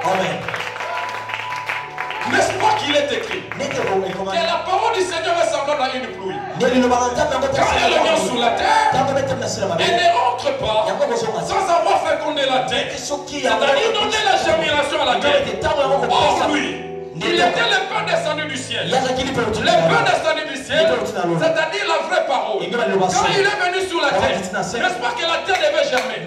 Amen. N'est-ce pas qu'il est écrit que la parole du Seigneur est semblable à une pluie? Quand elle vient sur la terre, elle ne rentre pas sans avoir fécondé la terre. C'est-à-dire donner la germination à la terre. Or lui, il était le pain descendu du ciel. Le pain descendu du ciel, c'est-à-dire la vraie parole. Quand il est venu sur la terre, n'est-ce pas que la terre devait germer?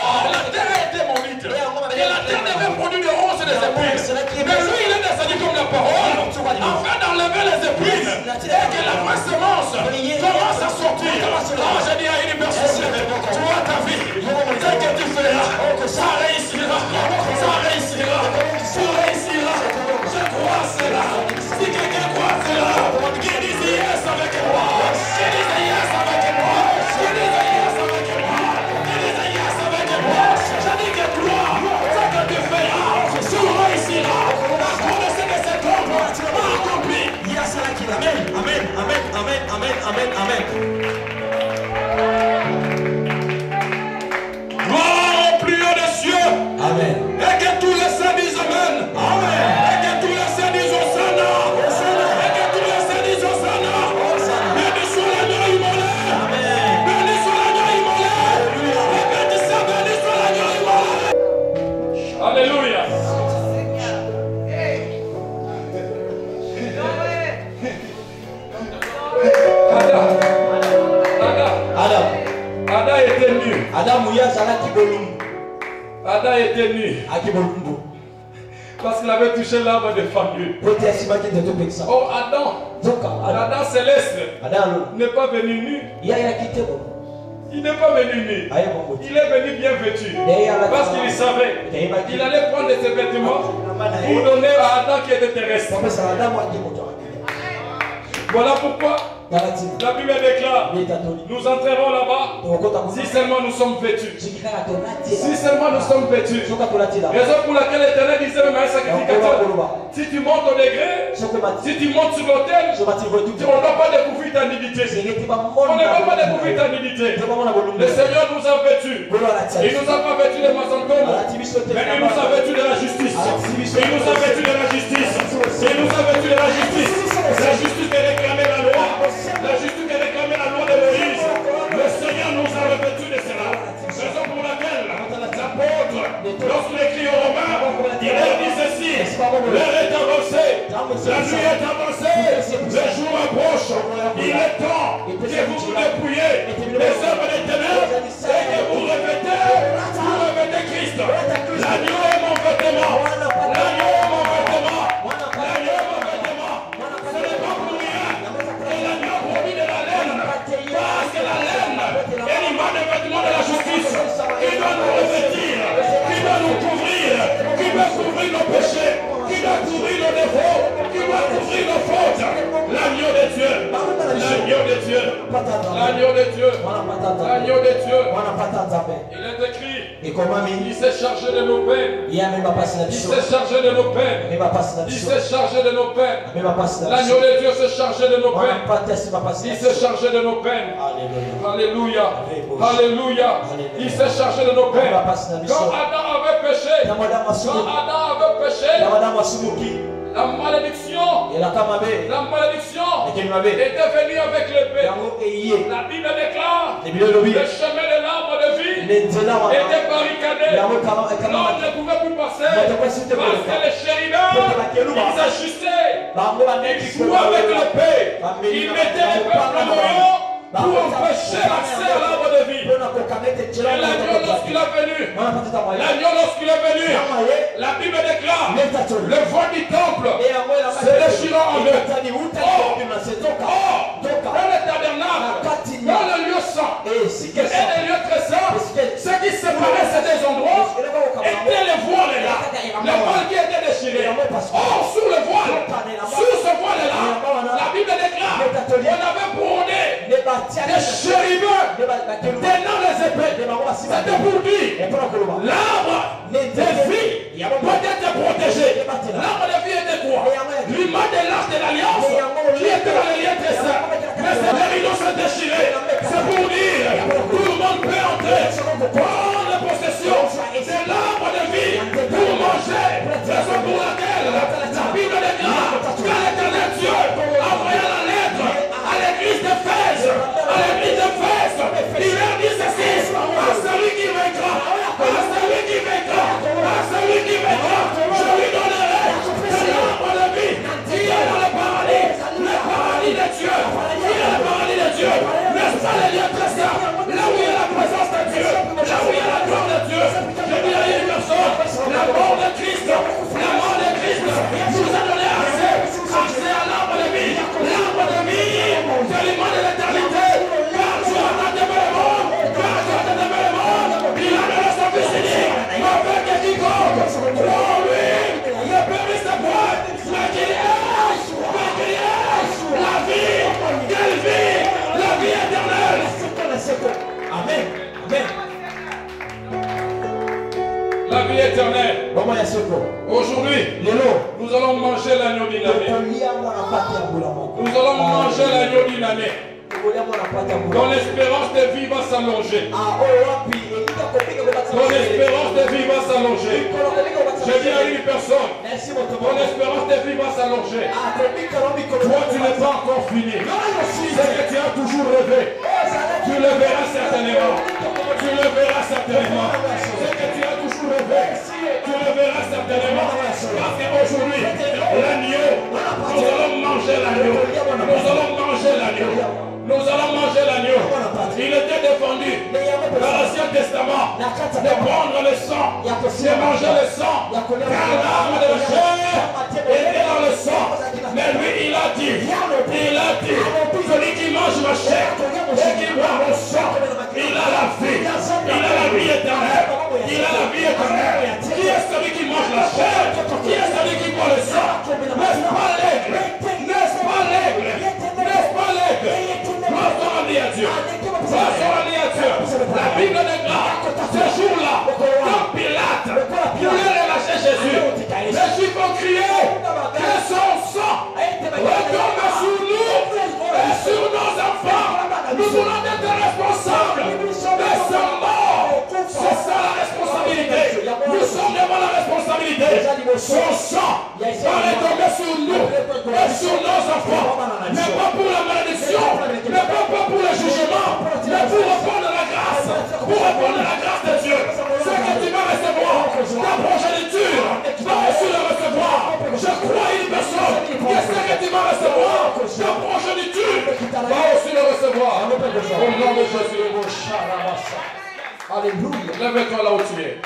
Or la terre a été maudite. Et la terre devait produire des ronces et des épines. Mais lui, il est descendu comme la parole, afin d'enlever les épines et que la vraie semence commence à sortir. Oh, j'ai dit à une personne, tu vois ta vie, ce que tu feras, ça réussira, ça réussira, ça réussira. Je crois cela. Si quelqu'un croit cela, qui dit yes avec moi, qui dit yes avec moi, qui dit yes avec moi, qui dit yes avec moi, je dis que toi, ce que tu feras, tu réussiras. Parce qu'on ne sait que cet homme a accompli. Amen, amen, amen, amen, amen, amen, amen. Gloire au plus haut des cieux. Amen. Et que tous les saints disent amen. Amen. Et que tous les saints disent Hosanna. Et que tous les saints disent Hosanna. Béni soit l'agneau immolé. Béni soit l'agneau immolé. Répétez ça, béni soit l'agneau immolé. Alléluia. Adam était nu. Adam était nu. Parce qu'il avait touché l'arbre de famille. Oh Adam céleste n'est pas venu nu. Il n'est pas venu nu. Il est venu bien vêtu. Parce qu'il savait qu'il allait prendre ses vêtements pour donner à Adam qui était terrestre. Voilà pourquoi la Bible déclare, nous entrerons là-bas si seulement nous sommes vêtus. Si seulement nous sommes vêtus. Raison pour laquelle l'Éternel disait même à un sacrificateur, si tu montes au degré, si tu montes sur l'autel, on ne va pas découvrir ta nudité. On ne va pas découvrir ta nudité. Le Seigneur nous a vêtus. Il nous a pas vêtus de maçonnerie, mais il nous a vêtus de la justice. Il nous a vêtus de la justice. Il nous a vêtus de la justice. La justice de réclamer la loi. La justice de réclamer la loi de Moïse. Le Seigneur nous a revêtus de cela. Raison pour laquelle l'apôtre, lorsqu'il écrit aux Romains, il leur dit ceci: l'heure est avancée, la nuit est avancée, le jour approche. Il est temps que vous vous dépouillez des œuvres des ténèbres et que vous revêtez Christ. L'agneau est mon vêtement. L'agneau est mon vêtement. L'agneau est mon vêtement. Ce n'est pas pour rien. Et l'agneau produit de la laine. Parce que la laine est l'image des vêtements de la justice. Qui doit nous revêtir, qui doit nous couvrir, qui doit couvrir nos péchés, qui doit couvrir nos défauts, qui doit couvrir nos fautes. L'agneau de Dieu. L'agneau de Dieu. L'agneau de Dieu. L'agneau de Dieu. Il est écrit Il s'est chargé de nos peines. Il s'est chargé de nos peines. Il s'est chargé de nos peines. L'agneau de Dieu s'est chargé de nos peines. Il s'est chargé de nos peines. Alléluia. Alléluia. Il s'est chargé de nos peines. Quand Adam avait péché, la malédiction était venue avec l'épée. La Bible déclare le chemin de l'arbre de vie était barricadé. L'homme ne pouvait plus passer parce que les chérubins, ils ajustaient, ils jouaient avec l'épée, ils mettaient les peuples moyens pour empêcher l'accès à l'arbre de vie. Et l'agneau lorsqu'il est venu, la Bible déclare le voile du temple se déchirant en deux. Dans le tabernacle, dans le lieu saint et le lieu très saint, ce qui séparait ces deux endroits étaient les voiles là, les voiles qui étaient déchirés. Or, sous le voile, sous ce voile là, la Bible déclare on avait brodé des chérubins tenant les épées. C'était pour dire l'arbre de vie peut être protégé. L'arbre de vie était quoi? L'image de l'arche de l'alliance qui était dans les liens très saints. Mais ces rideaux se déchiraient. C'est pour dire tout le monde peut entrer, prendre possession de l'arbre de vie pour manger. Raison pour laquelle la Bible déclare que l'Éternel Dieu envoya la lettre à l'église d'Éphèse. À l'église d'Éphèse, il leur dit ceci: à celui qui vaincra, à celui qui vaincra, à celui qui vaincra, je lui donnerai de l'arbre de vie qui est dans le paradis de Dieu, qui est le paradis de Dieu. N'est-ce pas les lieux très saints, là où il y a la présence de Dieu, là où il y a la gloire de Dieu? Je dis à une personne, la mort de Christ nous a donné accès à l'arbre de vie, de l'image de l'éternité. Car Dieu a tant aimé le monde, il a donné son fils unique, afin que quiconque croit en lui ne périsse point, mais qu'il ait la vie. Quelle vie? La vie éternelle. Amen. Amen. La vie éternelle. Aujourd'hui, nous allons manger l'agneau d'une année. Nous allons manger l'agneau d'une année. Ton espérance de vie va s'allonger. Ton espérance de vie va s'allonger. Je dis à une personne, ton espérance de vie va s'allonger. Toi, tu n'es pas encore fini. C'est que tu as toujours rêvé. Tu le verras certainement. Tu le verras certainement. C'est que tu as toujours rêvé. Tu le verras certainement. Parce qu'aujourd'hui, l'agneau, nous allons manger l'agneau. Nous allons manger l'agneau. Nous allons manger l'agneau. Il était défendu dans l'Ancien Testament de prendre le sang, de manger le sang, car l'arme de la chair était dans le sang. Mais lui, il a dit, celui qui mange ma chair et qui boit mon sang, il a la vie, il a la vie éternelle, il a la vie éternelle. Qui est celui qui mange la chair? Qui est celui qui boit le sang? N'est-ce pas l'aigle? N'est-ce pas l'aigle? N'est-ce pas l'aigle? Gloire à Dieu. Gloire à Dieu. La Bible déclare ce jour-là, quand Pilate voulait relâcher Jésus, les Juifs ont crié que son sang retombe sur nous et sur nos enfants. Nous voulons être responsables de sa mort. C'est ça la responsabilité. Nous sommes devant la responsabilité. Son sang va retomber sur nous et sur nos enfants. Mais pas pour la malédiction, mais pas pour le jugement, mais pour répondre à la grâce. Pour répondre à la grâce de Dieu. Ce que tu vas recevoir, ta progéniture va aussi le recevoir. Je crois une personne que ce que tu vas recevoir, ta progéniture va aussi le recevoir. Au nom de Jésus. Alléluia. Lève-toi là où tu es.